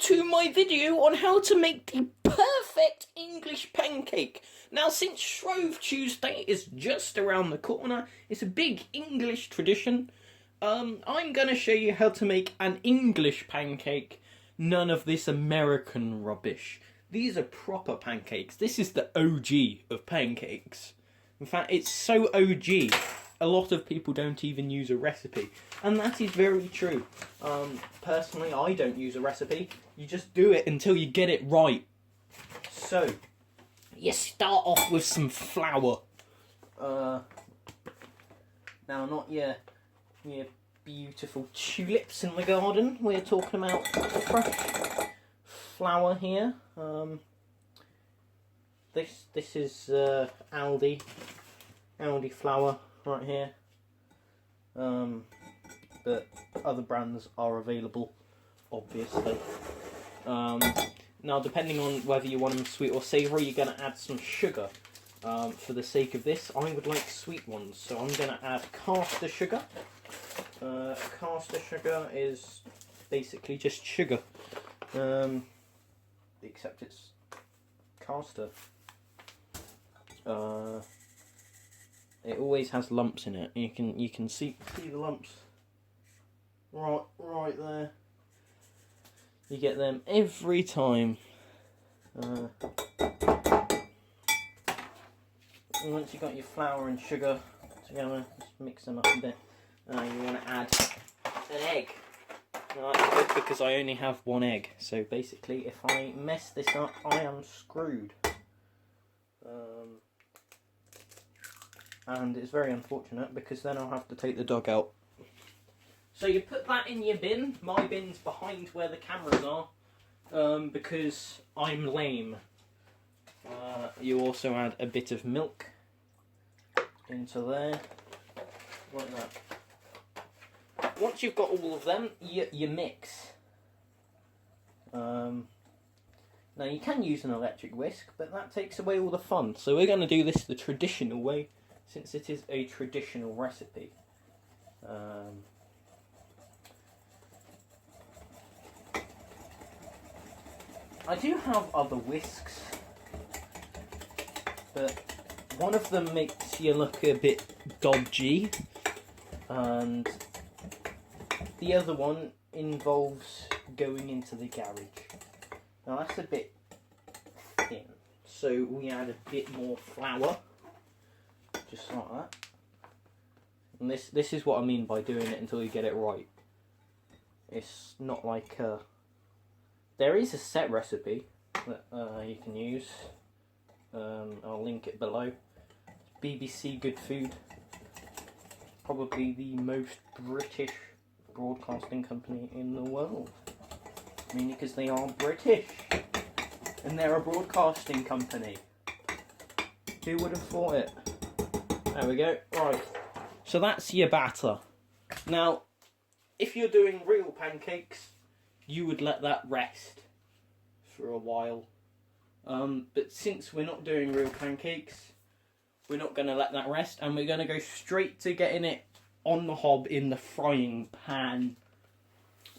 to my video on how to make the perfect English pancake. Now, since Shrove Tuesday is just around the corner, it's a big English tradition. I'm going to show you how to make an English pancake. None of this American rubbish. These are proper pancakes. This is the OG of pancakes. In fact, it's so OG, a lot of people don't even use a recipe. And that is very true. Personally, I don't use a recipe. You just do it until you get it right. So, you start off with some flour. Now, not your beautiful tulips in the garden. We're talking about fresh flour here. This is Aldi flour right here. But other brands are available, obviously. Now, depending on whether you want them sweet or savoury, you're going to add some sugar. For the sake of this, I would like sweet ones, so I'm going to add caster sugar. Caster sugar is basically just sugar, except it's caster. It always has lumps in it. You can see the lumps right there. You get them every time. Once you've got your flour and sugar together, just mix them up a bit. You want to add an egg. Now, that's good because I only have one egg. So basically, if I mess this up, I am screwed. And it's very unfortunate because then I'll have to take the dog out. So you put that in your bin. My bin's behind where the cameras are because I'm lame. You also add a bit of milk into there, like that. Once you've got all of them, you mix. Now you can use an electric whisk, but that takes away all the fun. So we're going to do this the traditional way, since it is a traditional recipe. I do have other whisks, but one of them makes you look a bit dodgy, and the other one involves going into the garage. Now that's a bit thin, so we add a bit more flour, just like that. And this is what I mean by doing it until you get it right. It's not like there is a set recipe that you can use. I'll link it below. BBC Good Food, probably the most British broadcasting company in the world. I mean, because they are British and they're a broadcasting company. Who would have thought it? There we go. Right, so that's your batter. Now, if you're doing real pancakes, you would let that rest for a while. But since we're not doing real pancakes, we're not going to let that rest, and we're going to go straight to getting it on the hob in the frying pan.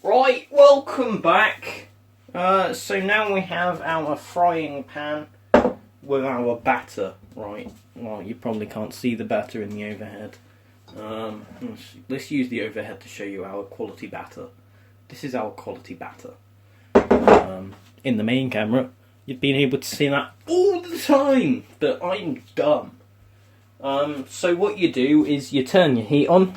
Right, welcome back. So now we have our frying pan with our batter. Right, well, you probably can't see the batter in the overhead. Let's use the overhead to show you our quality batter. This is our quality batter. In the main camera, you've been able to see that all the time, but I'm dumb. So what you do is you turn your heat on.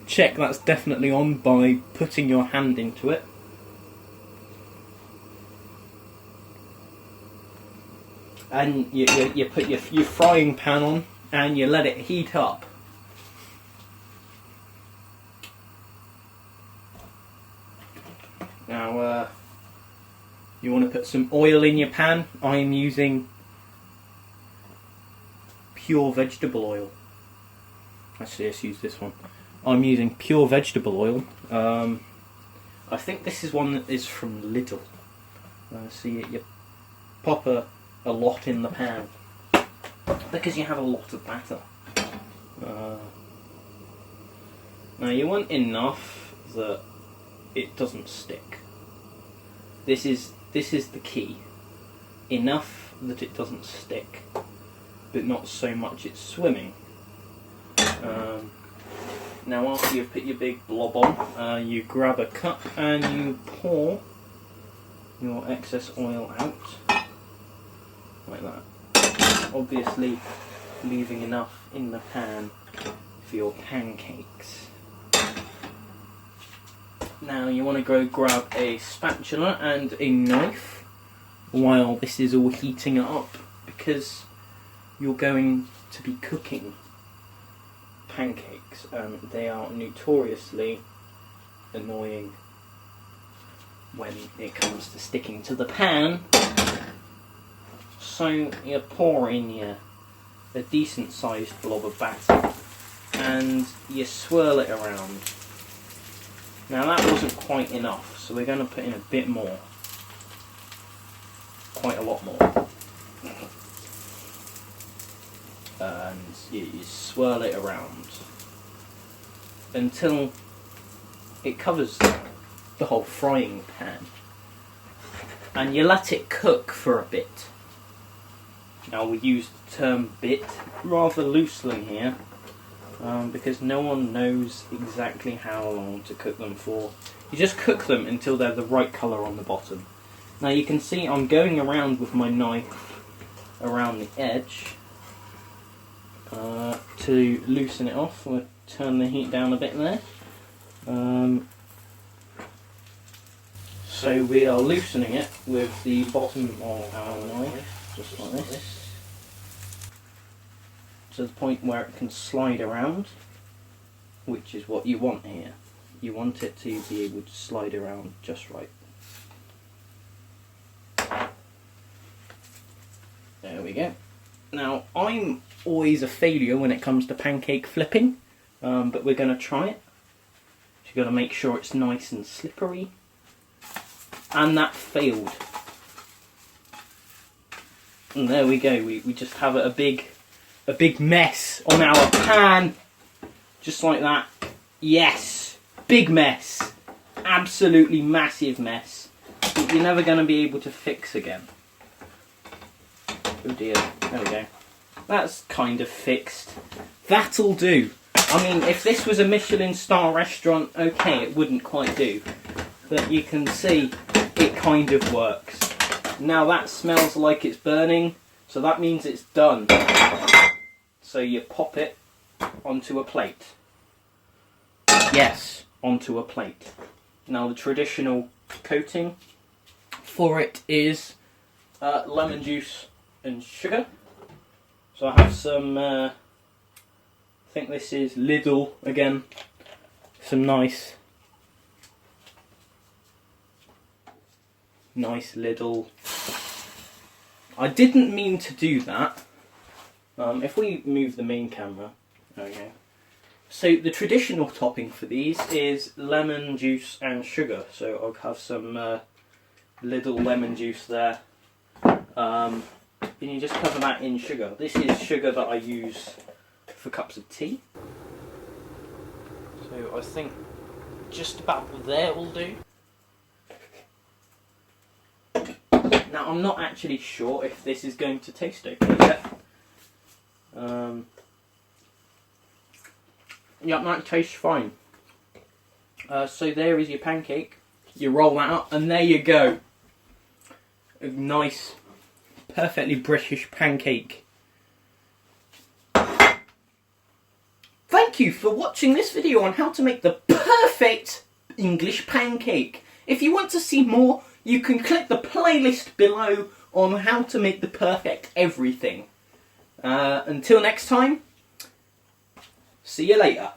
Check that's definitely on by putting your hand into it. And you put your frying pan on and you let it heat up. Now, you want to put some oil in your pan. I'm using pure vegetable oil. Actually, let's use this one. I'm using pure vegetable oil. I think this is one that is from Lidl. So you pop a lot in the pan because you have a lot of batter. Now you want enough that it doesn't stick. This is the key. Enough that it doesn't stick, but not so much it's swimming. Now after you've put your big blob on, you grab a cup and you pour your excess oil out, like that. Obviously leaving enough in the pan for your pancakes. Now you want to go grab a spatula and a knife while this is all heating up, because you're going to be cooking pancakes and they are notoriously annoying when it comes to sticking to the pan. So you pour in a decent sized blob of batter and you swirl it around. Now that wasn't quite enough, so we're going to put in a bit more. Quite a lot more. And you swirl it around until it covers the whole frying pan. And you let it cook for a bit. Now we use the term bit rather loosely here, because no one knows exactly how long to cook them for. You just cook them until they're the right colour on the bottom. Now you can see I'm going around with my knife around the edge to loosen it off. We'll turn the heat down a bit there. So we are loosening it with the bottom of our knife, just like this, to the point where it can slide around, which is what you want here. You want it to be able to slide around just right. There we go. Now, I'm always a failure when it comes to pancake flipping, but we're going to try it. You've got to make sure it's nice and slippery. And that failed. And there we go, we just have a big mess on our pan. Just like that. Yes! Big mess. Absolutely massive mess. That you're never going to be able to fix again. Oh dear, there we go. That's kind of fixed. That'll do. I mean, if this was a Michelin star restaurant, okay, it wouldn't quite do. But you can see it kind of works. Now that smells like it's burning, so that means it's done. So you pop it onto a plate. Yes, onto a plate. Now the traditional coating for it is lemon juice and sugar. So I have some, I think this is Lidl again, some nice Lidl. I didn't mean to do that. If we move the main camera, there we go. So the traditional topping for these is lemon juice and sugar. So I'll have some Lidl lemon juice there. And you just cover that in sugar. This is sugar that I use for cups of tea. So I think just about there will do. Now I'm not actually sure if this is going to taste okay yet. Yeah, that tastes fine. So there is your pancake. You roll that up and there you go. A nice, perfectly British pancake. Thank you for watching this video on how to make the perfect English pancake. If you want to see more, you can click the playlist below on how to make the perfect everything. Until next time, see you later.